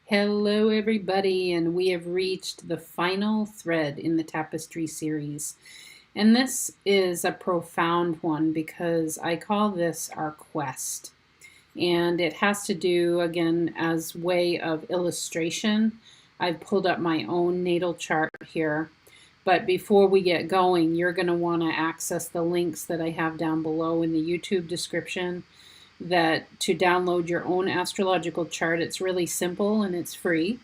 Hello, everybody, and we have reached the final thread in the tapestry series. And this is a profound one because I call this our quest. And it has to do, again, as way of illustration. I've pulled up my own natal chart here. But before we get going, you're going to want to access the links that I have down below in the YouTube description that to download your own astrological chart. It's really simple and it's free.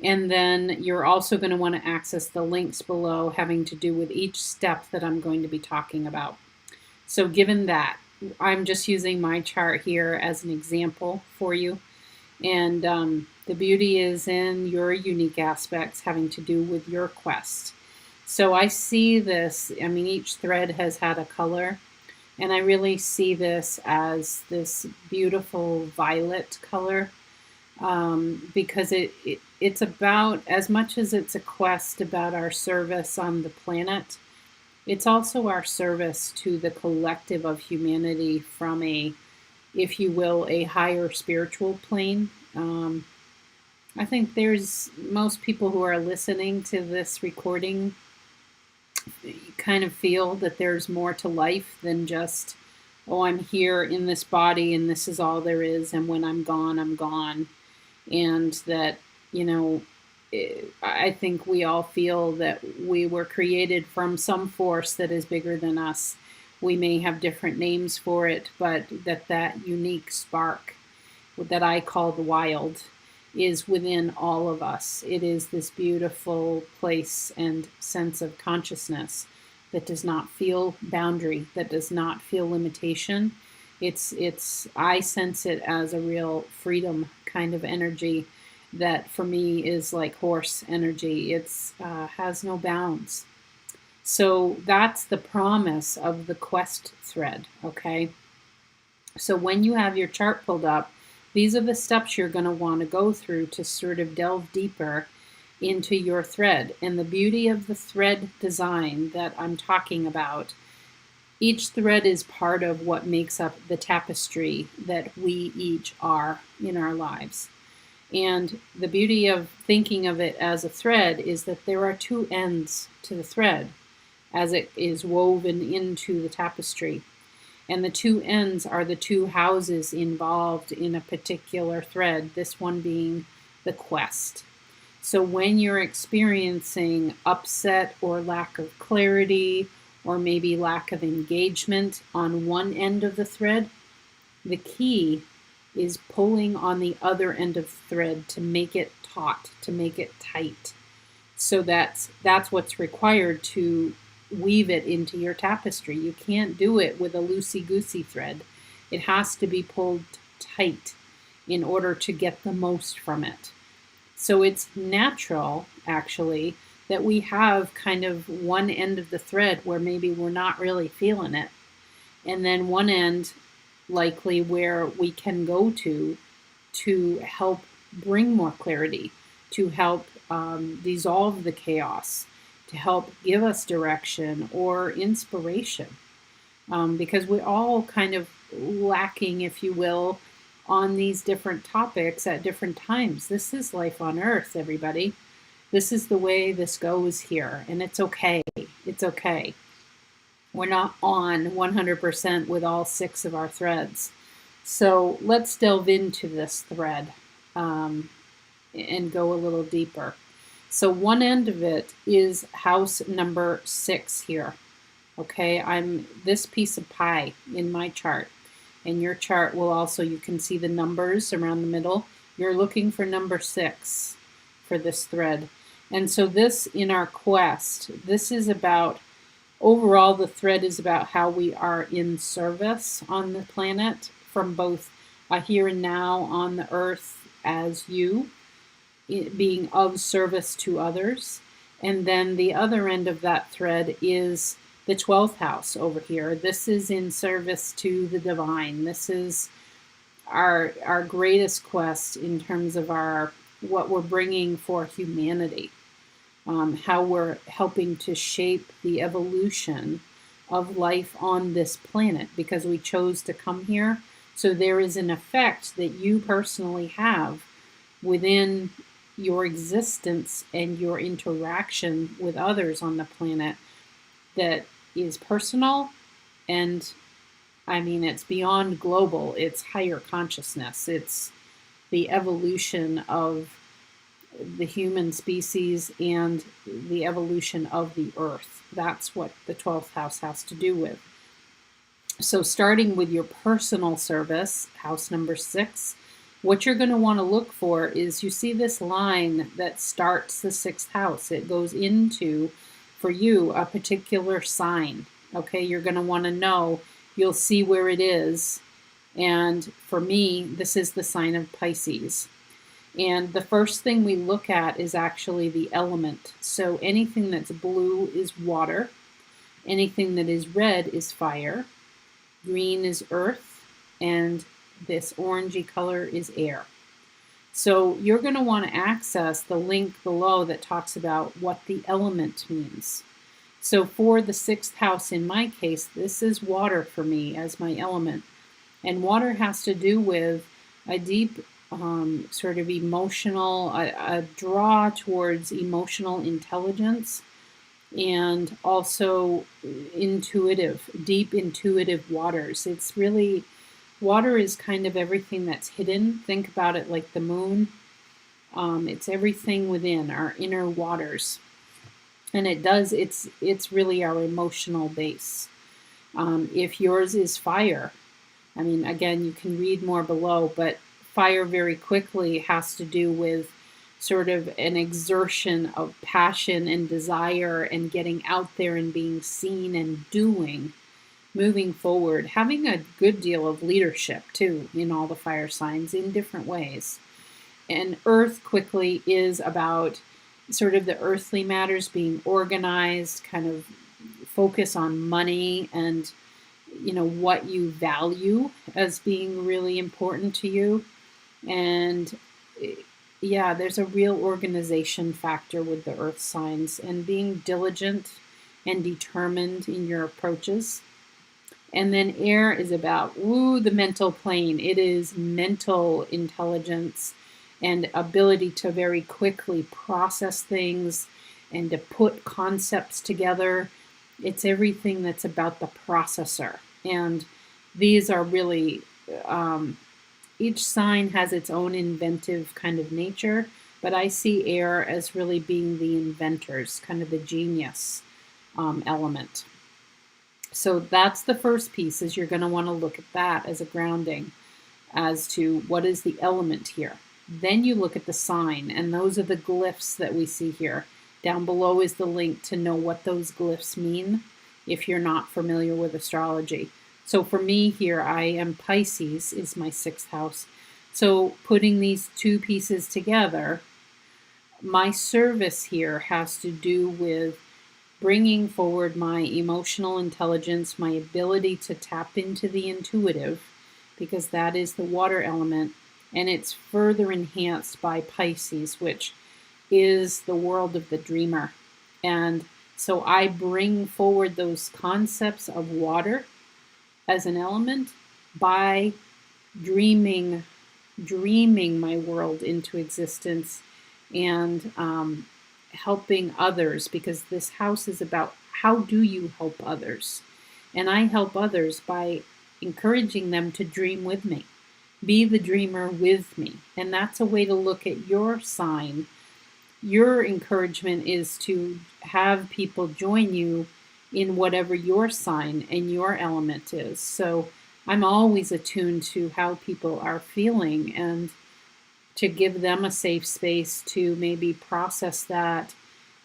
And then you're also going to want to access the links below having to do with each step that I'm going to be talking about. So given that, I'm just using my chart here as an example for you. And the beauty is in your unique aspects having to do with your quest. So I see this, I mean, each thread has had a color. And I really see this as this beautiful violet color because it's about, as much as it's a quest about our service on the planet, it's also our service to the collective of humanity from a, if you will, a higher spiritual plane. I think there's most people who are listening to this recording kind of feel that there's more to life than just, oh, I'm here in this body and this is all there is, and when I'm gone, I'm gone. And that, I think we all feel that we were created from some force that is bigger than us. We may have different names for it, but that unique spark that I call the wild is within all of us. It is this beautiful place and sense of consciousness that does not feel boundary, that does not feel limitation. I sense it as a real freedom kind of energy that for me is like horse energy. It's has no bounds. So that's the promise of the quest thread, okay? So when you have your chart pulled up, these are the steps you're going to want to go through to sort of delve deeper into your thread. And the beauty of the thread design that I'm talking about, each thread is part of what makes up the tapestry that we each are in our lives. And the beauty of thinking of it as a thread is that there are two ends to the thread as it is woven into the tapestry. And the two ends are the two houses involved in a particular thread, this one being the quest. So when you're experiencing upset or lack of clarity or maybe lack of engagement on one end of the thread, the key is pulling on the other end of the thread to make it taut, to make it tight. So that's what's required to weave it into your tapestry. You can't do it with a loosey-goosey thread. It has to be pulled tight in order to get the most from it. So it's natural, actually, that we have kind of one end of the thread where maybe we're not really feeling it, and then one end likely where we can go to help bring more clarity, to help dissolve the chaos, to help give us direction or inspiration. Because we're all kind of lacking, if you will, on these different topics at different times. This is life on earth, everybody. This is the way this goes here, and it's okay. It's okay. We're not on 100% with all 6 of our threads. So let's delve into this thread and go a little deeper. So one end of it is house number 6 here. Okay, I'm this piece of pie in my chart. And your chart will also, you can see the numbers around the middle. You're looking for number 6 for this thread. And so this, in our quest, this is about, overall the thread is about how we are in service on the planet from both a here and now on the earth as you, being of service to others. And then the other end of that thread is the 12th house over here. This is in service to the divine. This is our greatest quest in terms of what we're bringing for humanity, how we're helping to shape the evolution of life on this planet because we chose to come here. So there is an effect that you personally have within your existence and your interaction with others on the planet that is personal, and I mean, it's beyond global, it's higher consciousness, it's the evolution of the human species and the evolution of the earth. That's what the 12th house has to do with. So starting with your personal service, house number 6, what you're going to want to look for is, you see this line that starts the 6th house. It goes into, for you, a particular sign. Okay, you're going to want to know, you'll see where it is. And for me, this is the sign of Pisces. And the first thing we look at is actually the element. So anything that's blue is water. Anything that is red is fire. Green is earth. And this orangey color is air. So you're going to want to access the link below that talks about what the element means. So for the 6th house, in my case, this is water for me as my element. And water has to do with a deep sort of emotional, a draw towards emotional intelligence, and also intuitive, deep intuitive waters. It's really, water is kind of everything that's hidden. Think about it like the moon. It's everything within our inner waters. And it's really our emotional base. If yours is fire, I mean, again, you can read more below, but fire very quickly has to do with sort of an exertion of passion and desire and getting out there and being seen and doing, moving forward, having a good deal of leadership too in all the fire signs in different ways. And earth quickly is about sort of the earthly matters, being organized, kind of focus on money and, you know, what you value as being really important to you. And yeah, there's a real organization factor with the earth signs, and being diligent and determined in your approaches. And then air is about, the mental plane. It is mental intelligence and ability to very quickly process things and to put concepts together. It's everything that's about the processor. And these are really, each sign has its own inventive kind of nature, but I see air as really being the inventors, kind of the genius element. So that's the first piece, is you're going to want to look at that as a grounding as to what is the element here. Then you look at the sign, and those are the glyphs that we see here. Down below is the link to know what those glyphs mean if you're not familiar with astrology. So for me here, I am Pisces is my 6th house. So putting these two pieces together, my service here has to do with bringing forward my emotional intelligence, my ability to tap into the intuitive, because that is the water element, and it's further enhanced by Pisces, which is the world of the dreamer. And so I bring forward those concepts of water as an element by dreaming my world into existence and helping others, because this house is about how do you help others. And I help others by encouraging them to dream with me, be the dreamer with me. And that's a way to look at your sign. Your encouragement is to have people join you in whatever your sign and your element is. So I'm always attuned to how people are feeling and to give them a safe space to maybe process that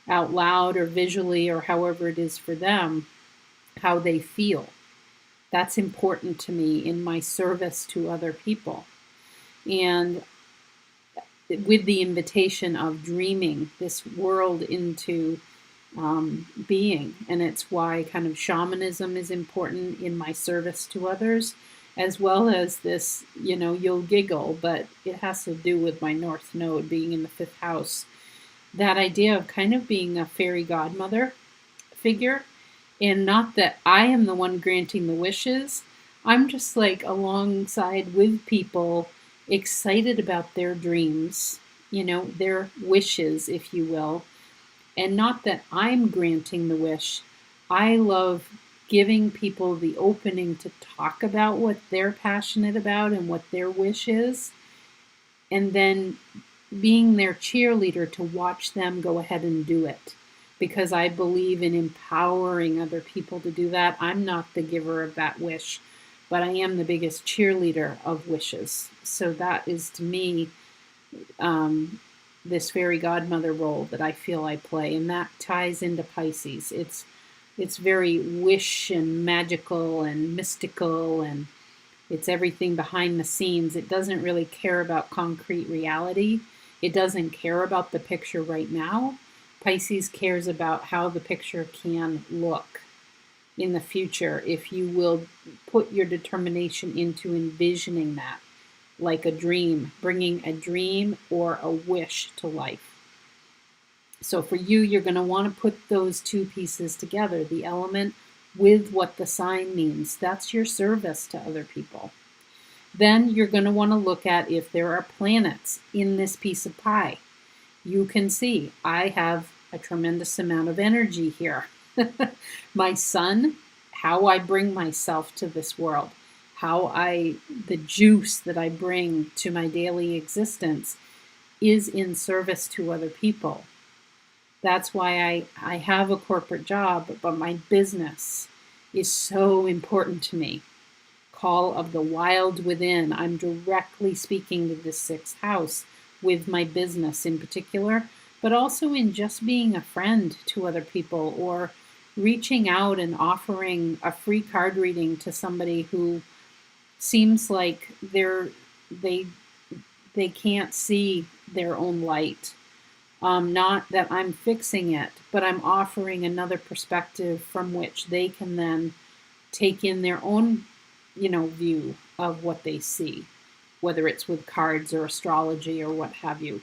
out loud or visually or however it is for them, how they feel. That's important to me in my service to other people. And with the invitation of dreaming this world into being. And it's why kind of shamanism is important in my service to others, as well as this, you know, you'll giggle, but it has to do with my North Node being in the 5th house. That idea of kind of being a fairy godmother figure, and not that I am the one granting the wishes. I'm just like alongside with people, excited about their dreams their wishes, if you will. And not that I'm granting the wish. I love giving people the opening to talk about what they're passionate about and what their wish is, and then being their cheerleader to watch them go ahead and do it. Because I believe in empowering other people to do that. I'm not the giver of that wish, but I am the biggest cheerleader of wishes. So that is, to me, this fairy godmother role that I feel I play, and that ties into Pisces. It's very wish and magical and mystical, and it's everything behind the scenes. It doesn't really care about concrete reality. It doesn't care about the picture right now. Pisces cares about how the picture can look in the future if you will put your determination into envisioning that, like a dream, bringing a dream or a wish to life. So for you, you're going to want to put those two pieces together, the element with what the sign means. That's your service to other people. Then you're going to want to look at if there are planets in this piece of pie. You can see I have a tremendous amount of energy here. My sun, how I bring myself to this world, the juice that I bring to my daily existence is in service to other people. That's why I have a corporate job, but my business is so important to me. Call of the wild within. I'm directly speaking to this sixth house with my business in particular, but also in just being a friend to other people, or reaching out and offering a free card reading to somebody who seems like they can't see their own light. Not that I'm fixing it, but I'm offering another perspective from which they can then take in their own, view of what they see, whether it's with cards or astrology or what have you.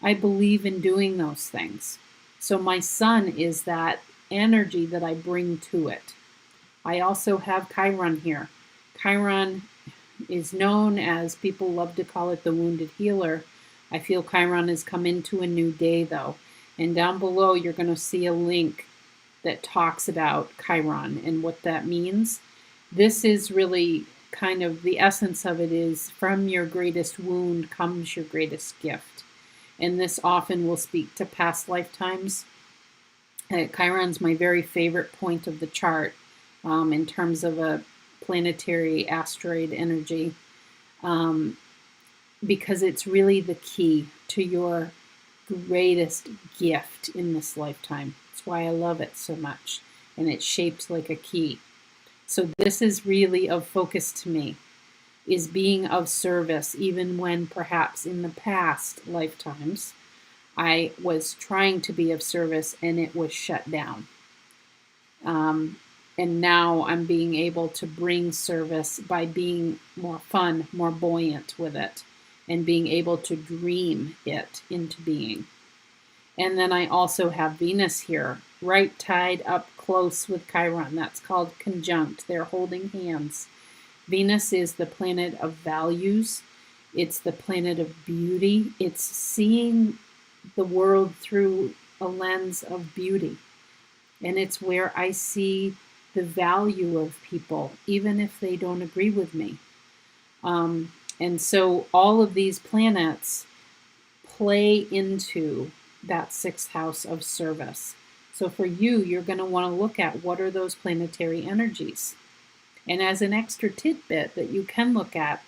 I believe in doing those things. So my sun is that energy that I bring to it. I also have Chiron here. Chiron is known as, people love to call it, the wounded healer. I feel Chiron has come into a new day, though. And down below, you're going to see a link that talks about Chiron and what that means. This is really kind of the essence of it is, from your greatest wound comes your greatest gift. And this often will speak to past lifetimes. Chiron's my very favorite point of the chart in terms of a planetary asteroid energy, because it's really the key to your greatest gift in this lifetime. That's why I love it so much, and it's shaped like a key. So this is really of focus to me, is being of service, even when perhaps in the past lifetimes I was trying to be of service and it was shut down. And now I'm being able to bring service by being more fun, more buoyant with it, and being able to dream it into being. And then I also have Venus here, right tied up close with Chiron. That's called conjunct. They're holding hands. Venus is the planet of values. It's the planet of beauty. It's seeing the world through a lens of beauty. And it's where I see the value of people, even if they don't agree with me. And so all of these planets play into that sixth house of service. So for you, you're going to want to look at what are those planetary energies. And as an extra tidbit that you can look at,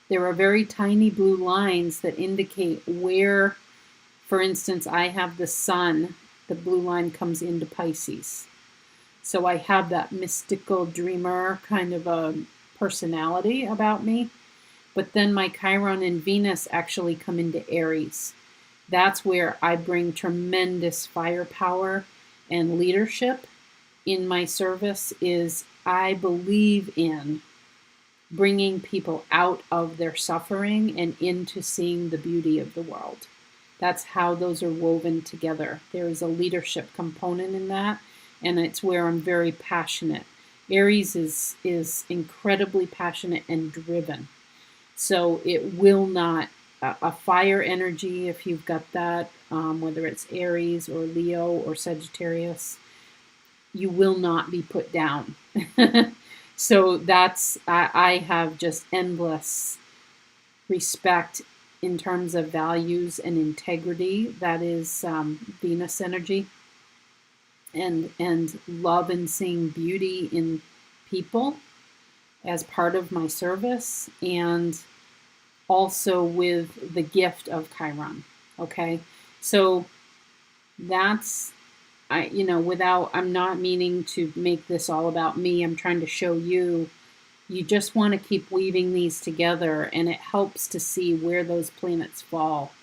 there are very tiny blue lines that indicate where, for instance, I have the sun, the blue line comes into Pisces. So I have that mystical dreamer kind of a personality about me. But then my Chiron and Venus actually come into Aries. That's where I bring tremendous firepower and leadership in my service. Is I believe in bringing people out of their suffering and into seeing the beauty of the world. That's how those are woven together. There is a leadership component in that, and it's where I'm very passionate. Aries is incredibly passionate and driven. So it will not a fire energy, if you've got that, whether it's Aries or Leo or Sagittarius, you will not be put down. So I have just endless respect in terms of values and integrity. That is Venus energy, and love and seeing beauty in people as part of my service, and also with the gift of Chiron. Okay, so that's, I'm not meaning to make this all about me. I'm trying to show you, you just want to keep weaving these together, and it helps to see where those planets fall,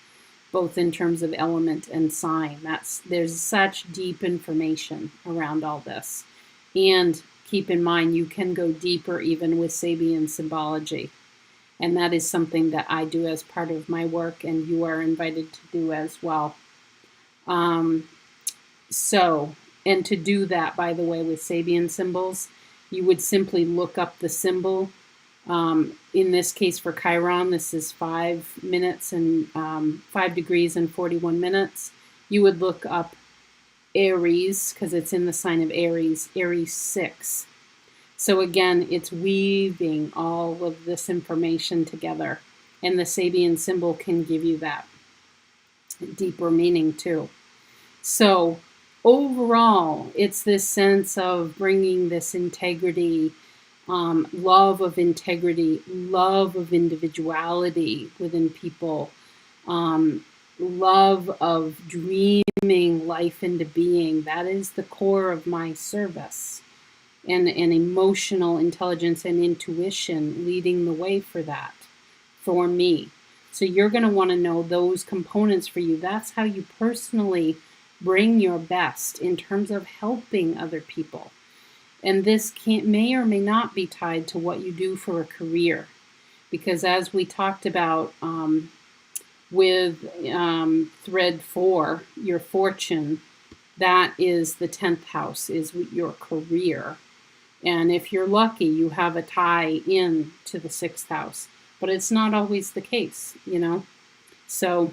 both in terms of element and sign. There's such deep information around all this. And keep in mind, you can go deeper even with Sabian symbology. And that is something that I do as part of my work, and you are invited to do as well. And to do that, by the way, with Sabian symbols, you would simply look up the symbol. In this case for Chiron, this is 5 minutes and 5 degrees and 41 minutes. You would look up Aries, because it's in the sign of Aries, Aries 6. So again, it's weaving all of this information together, and the Sabian symbol can give you that deeper meaning too. So overall, it's this sense of bringing this integrity, love of integrity, love of individuality within people, love of dreaming life into being. That is the core of my service. And emotional intelligence and intuition leading the way for that, for me. So you're going to want to know those components for you. That's how you personally bring your best in terms of helping other people. And this may or may not be tied to what you do for a career. Because as we talked about with thread 4, your fortune, that is the 10th house, is your career. And if you're lucky, you have a tie in to the 6th house. But it's not always the case, So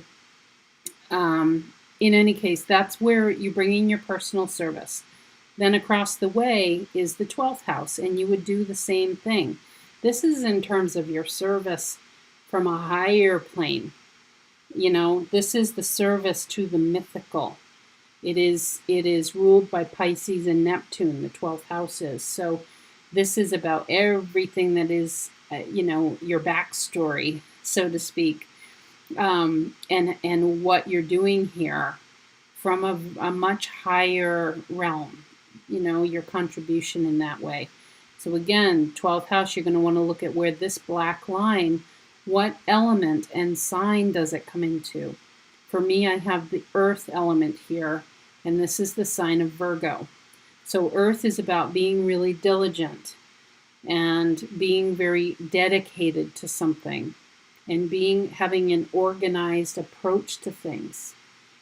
in any case, that's where you bring in your personal service. Then across the way is the 12th house, and you would do the same thing. This is in terms of your service from a higher plane. This is the service to the mythical. It is ruled by Pisces and Neptune, the 12th house is. So this is about everything that is, your backstory, so to speak, and what you're doing here from a much higher realm, your contribution in that way. So again, 12th house, you're going to want to look at where this black line, what element and sign does it come into? For me, I have the earth element here, and this is the sign of Virgo. So earth is about being really diligent and being very dedicated to something, and having an organized approach to things,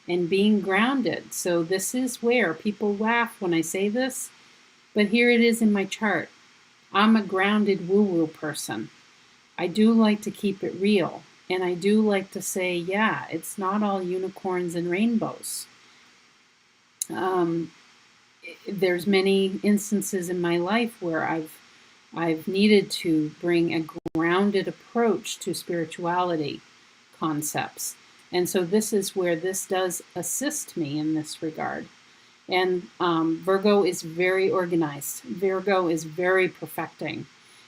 and being grounded. So this is where people laugh when I say this, but here it is in my chart. I'm a grounded woo-woo person. I do like to keep it real. And I do like to say, yeah, it's not all unicorns and rainbows. There's many instances in my life where I've needed to bring a grounded approach to spirituality concepts. And so this is where this does assist me in this regard. And Virgo is very organized. Virgo is very perfecting.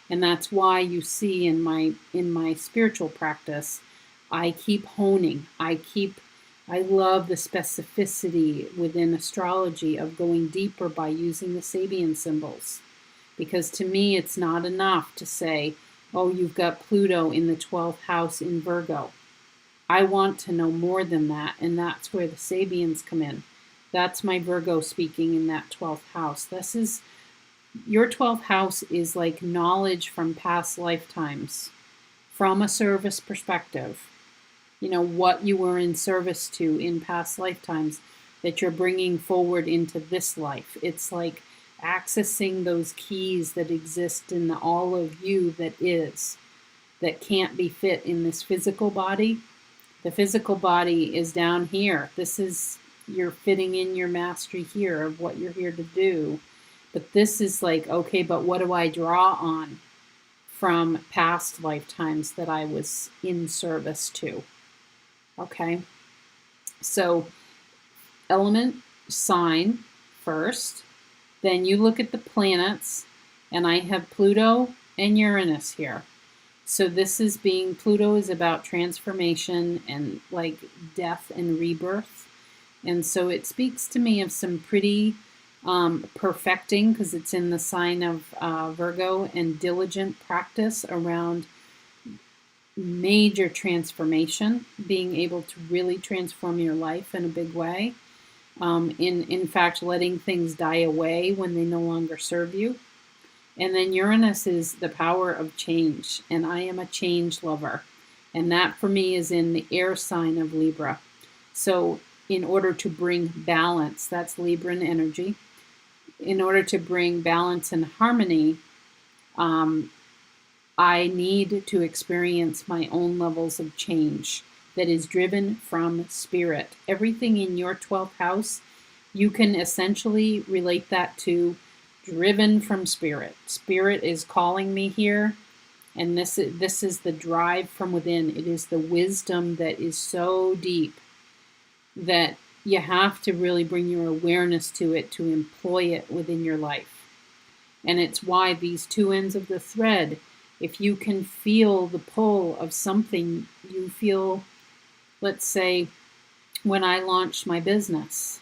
And that's why you see in my spiritual practice, I keep honing. I love the specificity within astrology of going deeper by using the Sabian symbols. Because to me, it's not enough to say, oh, you've got Pluto in the 12th house in Virgo. I want to know more than that, and that's where the Sabians come in. That's my Virgo speaking in that 12th house. Your 12th house is like knowledge from past lifetimes, from a service perspective. What you were in service to in past lifetimes that you're bringing forward into this life. It's like accessing those keys that exist in all of you that can't be fit in this physical body. The physical body is down here. This is, you're fitting in your mastery here of what you're here to do. But this is like, okay, but what do I draw on from past lifetimes that I was in service to? Okay. So element, sign first. Then you look at the planets, and I have Pluto and Uranus here. So this is being, Pluto is about transformation and like death and rebirth. And so it speaks to me of some pretty perfecting, because it's in the sign of Virgo, and diligent practice around major transformation, being able to really transform your life in a big way. In fact, letting things die away when they no longer serve you. And then Uranus is the power of change, and I am a change lover. And that for me is in the air sign of Libra. So in order to bring balance, that's Libran energy. In order to bring balance and harmony, I need to experience my own levels of change that is driven from spirit. Everything in your 12th house, you can essentially relate that to driven from spirit. Spirit is calling me here, and this is the drive from within. It is the wisdom that is so deep that you have to really bring your awareness to it to employ it within your life. And it's why these two ends of the thread, if you can feel the pull of something, you feel, let's say, when I launched my business,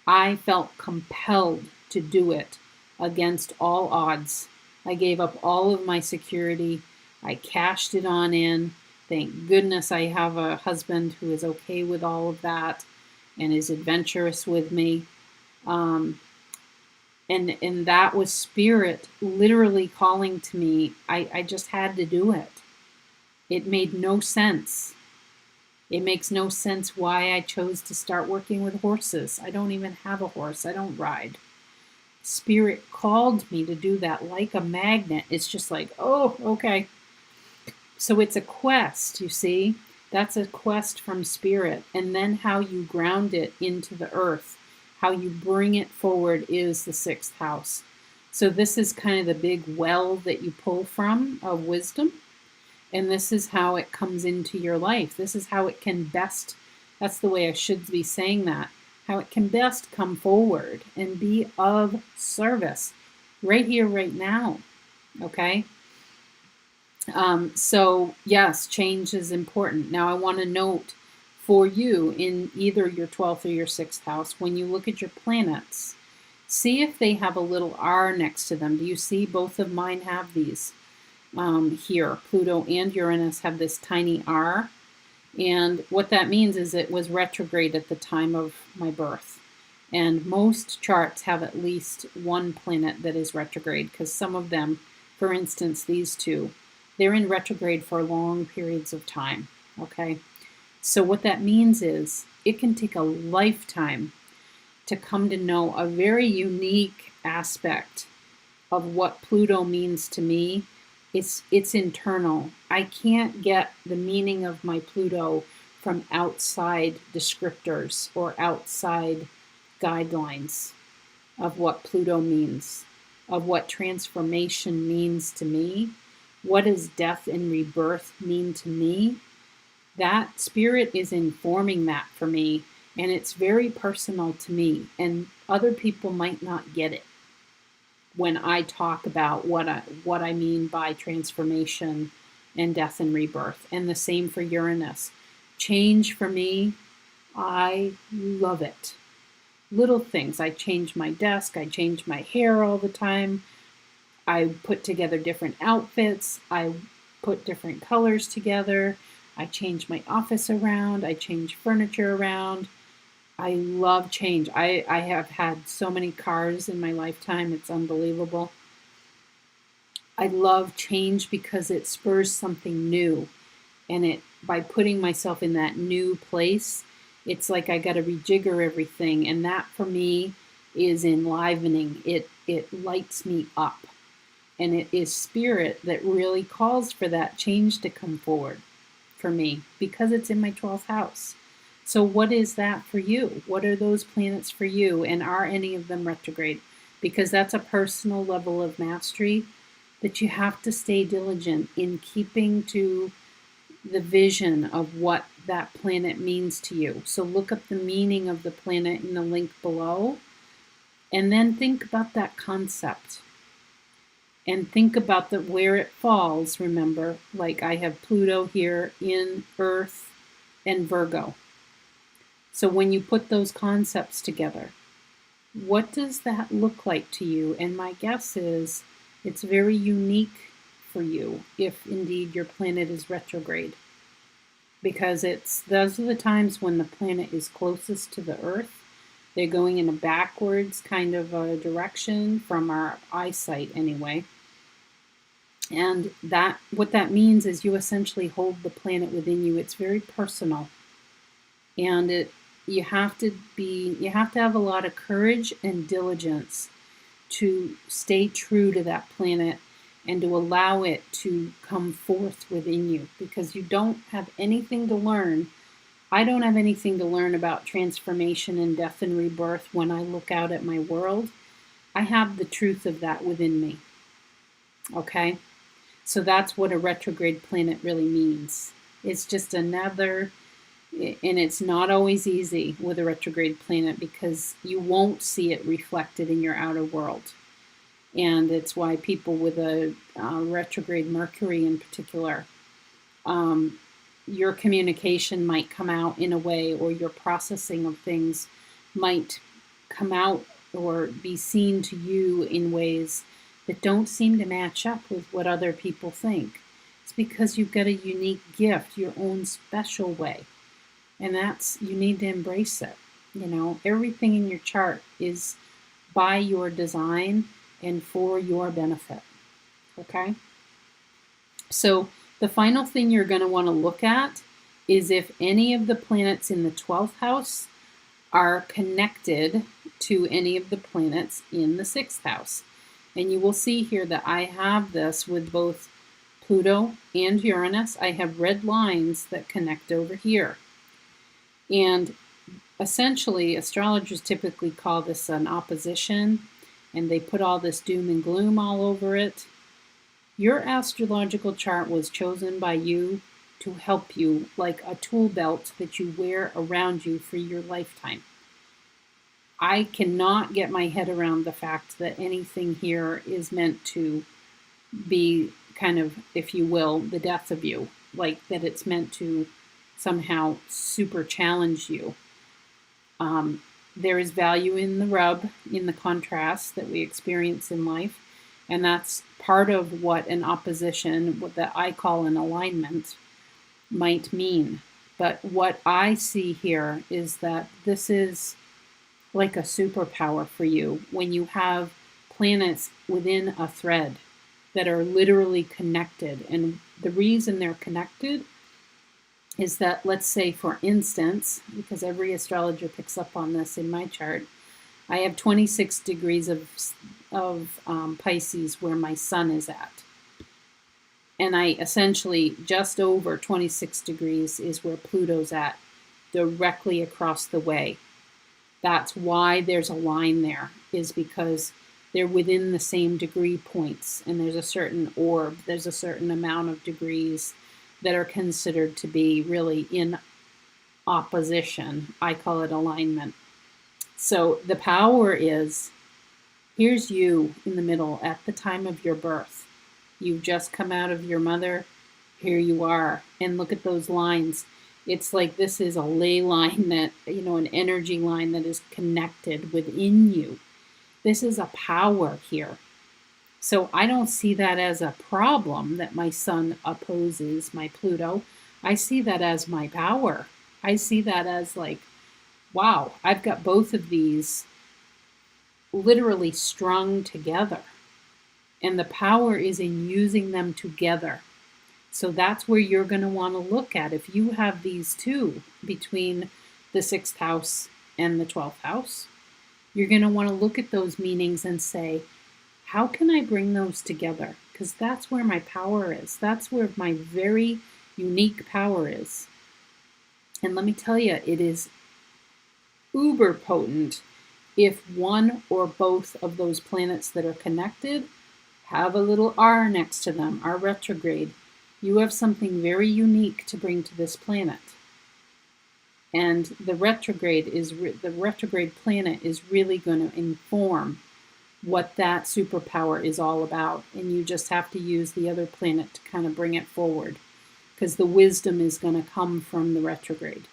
I felt compelled to do it against all odds. I gave up all of my security. I cashed it on in. Thank goodness I have a husband who is okay with all of that and is adventurous with me. And that was spirit literally calling to me. I just had to do it. It made no sense. It makes no sense why I chose to start working with horses. I don't even have a horse. I don't ride. Spirit called me to do that like a magnet. It's just like, oh, okay. So it's a quest, you see. That's a quest from spirit. And then how you ground it into the earth, how you bring it forward, is the 6th house. So this is kind of the big well that you pull from of wisdom. And this is how it comes into your life. This is how it can best, that's the way I should be saying that, how it can best come forward and be of service right here, right now. Okay? So yes, change is important. Now I want to note for you in either your 12th or your 6th house, when you look at your planets, see if they have a little R next to them. Do you see? Both of mine have these here. Pluto and Uranus have this tiny R. And what that means is it was retrograde at the time of my birth. And most charts have at least one planet that is retrograde, because some of them, for instance, these two, they're in retrograde for long periods of time. Okay? So what that means is it can take a lifetime to come to know a very unique aspect of what Pluto means to me. It's internal. I can't get the meaning of my Pluto from outside descriptors or outside guidelines of what Pluto means, of what transformation means to me. What does death and rebirth mean to me? That spirit is informing that for me, and it's very personal to me, and other people might not get it when I talk about what I mean by transformation and death and rebirth. And the same for Uranus. Change for me, I love it. Little things. I change my desk. I change my hair all the time. I put together different outfits. I put different colors together. I change my office around. I change furniture around. I love change. I have had so many cars in my lifetime. It's unbelievable. I love change because it spurs something new. And it, by putting myself in that new place, it's like I got to rejigger everything. And that for me is enlivening. It lights me up. And it is spirit that really calls for that change to come forward. for me because it's in my 12th house. So what is that for you? What are those planets for you? And are any of them retrograde? Because that's a personal level of mastery that you have to stay diligent in keeping to the vision of what that planet means to you. So look up the meaning of the planet in the link below, and then think about that concept. And think about where it falls, remember, like I have Pluto here in Earth and Virgo. So when you put those concepts together, what does that look like to you? And my guess is it's very unique for you if indeed your planet is retrograde, because those are the times when the planet is closest to the Earth. They're going in a backwards kind of a direction from our eyesight anyway. And what that means is you essentially hold the planet within you. It's very personal. And you have to have a lot of courage and diligence to stay true to that planet and to allow it to come forth within you, because you don't have anything to learn. I don't have anything to learn about transformation and death and rebirth when I look out at my world. I have the truth of that within me. Okay? So that's what a retrograde planet really means. It's just another, and it's not always easy with a retrograde planet because you won't see it reflected in your outer world. And it's why people with a retrograde Mercury in particular, your communication might come out in a way, or your processing of things might come out or be seen to you in ways that don't seem to match up with what other people think. It's because you've got a unique gift, your own special way. And you need to embrace it. Everything in your chart is by your design and for your benefit. Okay? So the final thing you're going to want to look at is if any of the planets in the 12th house are connected to any of the planets in the 6th house. And you will see here that I have this with both Pluto and Uranus. I have red lines that connect over here. And essentially, astrologers typically call this an opposition, and they put all this doom and gloom all over it. Your astrological chart was chosen by you to help you, like a tool belt that you wear around you for your lifetime. I cannot get my head around the fact that anything here is meant to be kind of, if you will, the death of you, like that it's meant to somehow super challenge you. There is value in the rub, in the contrast that we experience in life, and that's part of what an opposition, what that I call an alignment, might mean. But what I see here is that this is like a superpower for you when you have planets within a thread that are literally connected. And the reason they're connected is that, let's say, for instance, because every astrologer picks up on this in my chart, I have 26 degrees of Pisces where my sun is at. And I essentially, just over 26 degrees is where Pluto's at, directly across the way. That's why there's a line there, is because they're within the same degree points, and there's a certain orb, there's a certain amount of degrees that are considered to be really in opposition. I call it alignment. So the power is, here's you in the middle at the time of your birth. You've just come out of your mother, here you are, and look at those lines. It's like this is a ley line that, an energy line that is connected within you. This is a power here. So I don't see that as a problem that my sun opposes my Pluto. I see that as my power. I see that as like, wow, I've got both of these literally strung together. And the power is in using them together. So that's where you're going to want to look at. If you have these two between the 6th house and the 12th house, you're going to want to look at those meanings and say, how can I bring those together? Because that's where my power is. That's where my very unique power is. And let me tell you, it is uber potent if one or both of those planets that are connected have a little R next to them, R retrograde. You have something very unique to bring to this planet. And the retrograde planet is really going to inform what that superpower is all about. And you just have to use the other planet to kind of bring it forward, because the wisdom is going to come from the retrograde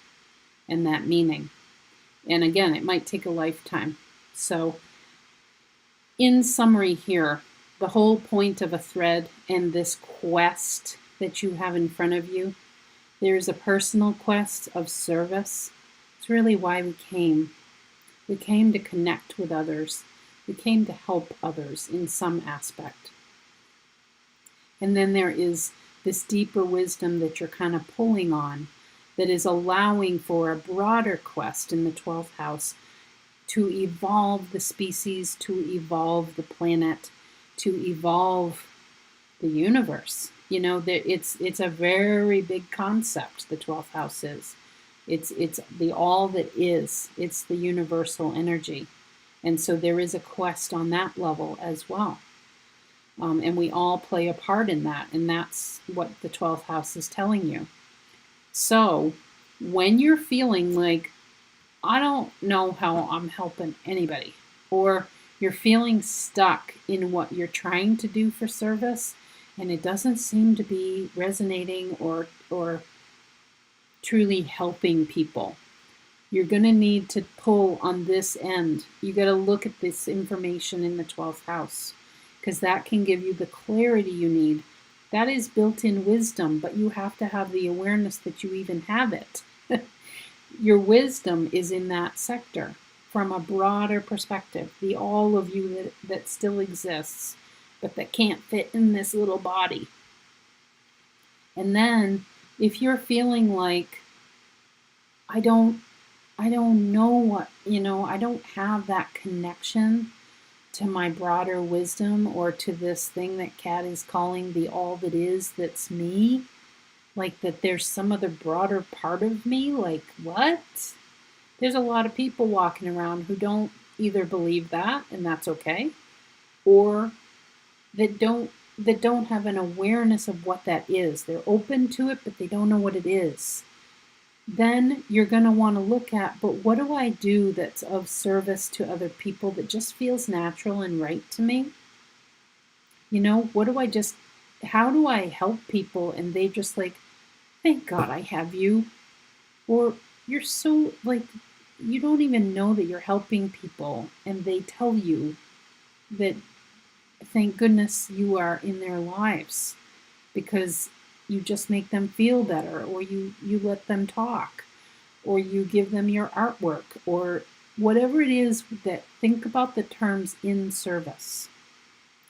and that meaning. And again, it might take a lifetime. So in summary here, the whole point of a thread and this quest that you have in front of you, there's a personal quest of service. It's really why we came. We came to connect with others. We came to help others in some aspect. And then there is this deeper wisdom that you're kind of pulling on that is allowing for a broader quest in the 12th house to evolve the species, to evolve the planet, to evolve the universe. You know, it's a very big concept, the 12th house is. It's the all that is. It's the universal energy. And so there is a quest on that level as well. And we all play a part in that. And that's what the 12th house is telling you. So when you're feeling like, I don't know how I'm helping anybody, or you're feeling stuck in what you're trying to do for service, and it doesn't seem to be resonating or truly helping people, you're going to need to pull on this end. You got to look at this information in the 12th house, because that can give you the clarity you need. That is built-in wisdom, but you have to have the awareness that you even have it. Your wisdom is in that sector from a broader perspective, the all of you that still exists, but that can't fit in this little body. And then if you're feeling like, I don't know what, I don't have that connection to my broader wisdom or to this thing that Kat is calling the all that is, that's me, like that there's some other broader part of me, like what? There's a lot of people walking around who don't either believe that, and that's okay, or that don't have an awareness of what that is. They're open to it, but they don't know what it is. Then you're going to want to look at, but what do I do that's of service to other people that just feels natural and right to me? How do I help people and they just like, thank God I have you? Or you're so like, you don't even know that you're helping people and they tell you that thank goodness you are in their lives, because you just make them feel better, or you let them talk, or you give them your artwork, or whatever it is. That think about the terms in service.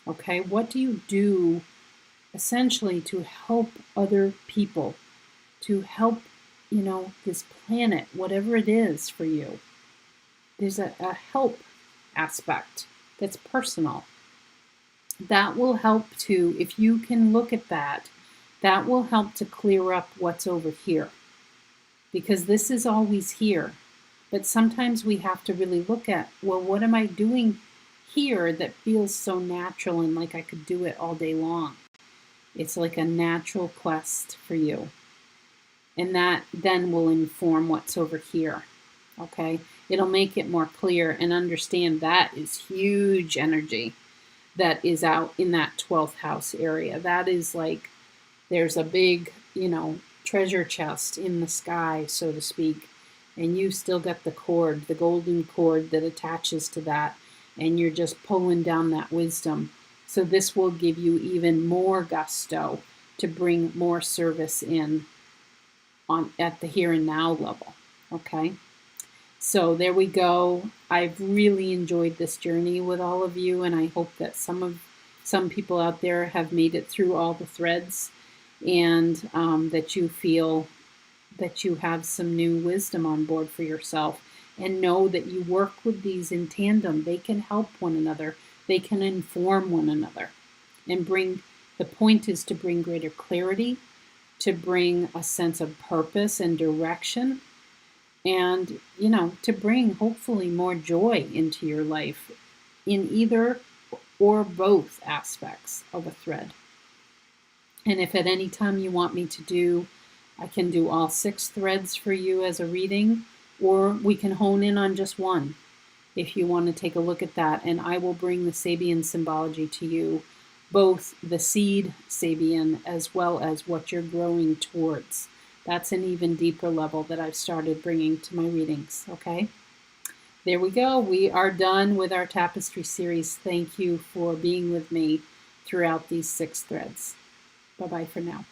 Okay, what do you do essentially to help other people, to help this planet, whatever it is for you? There's a help aspect that's personal. That will help to, if you can look at that, that will help to clear up what's over here. Because this is always here. But sometimes we have to really look at, well, what am I doing here that feels so natural and like I could do it all day long? It's like a natural quest for you. And that then will inform what's over here. Okay? It'll make it more clear and understand that is huge energy that is out in that 12th house area. That is like, there's a big, treasure chest in the sky, so to speak, and you still got the cord, the golden cord that attaches to that, and you're just pulling down that wisdom. So this will give you even more gusto to bring more service in at the here and now level. Okay? So there we go. I've really enjoyed this journey with all of you, and I hope that some people out there have made it through all the threads, and that you feel that you have some new wisdom on board for yourself, and know that you work with these in tandem. They can help one another. They can inform one another, and the point is to bring greater clarity, to bring a sense of purpose and direction, and, to bring hopefully more joy into your life in either or both aspects of a thread. And if at any time you want me to do, I can do all 6 threads for you as a reading, or we can hone in on just one if you want to take a look at that. And I will bring the Sabian symbology to you, both the seed Sabian as well as what you're growing towards. That's an even deeper level that I've started bringing to my readings, okay? There we go. We are done with our tapestry series. Thank you for being with me throughout these 6 threads. Bye-bye for now.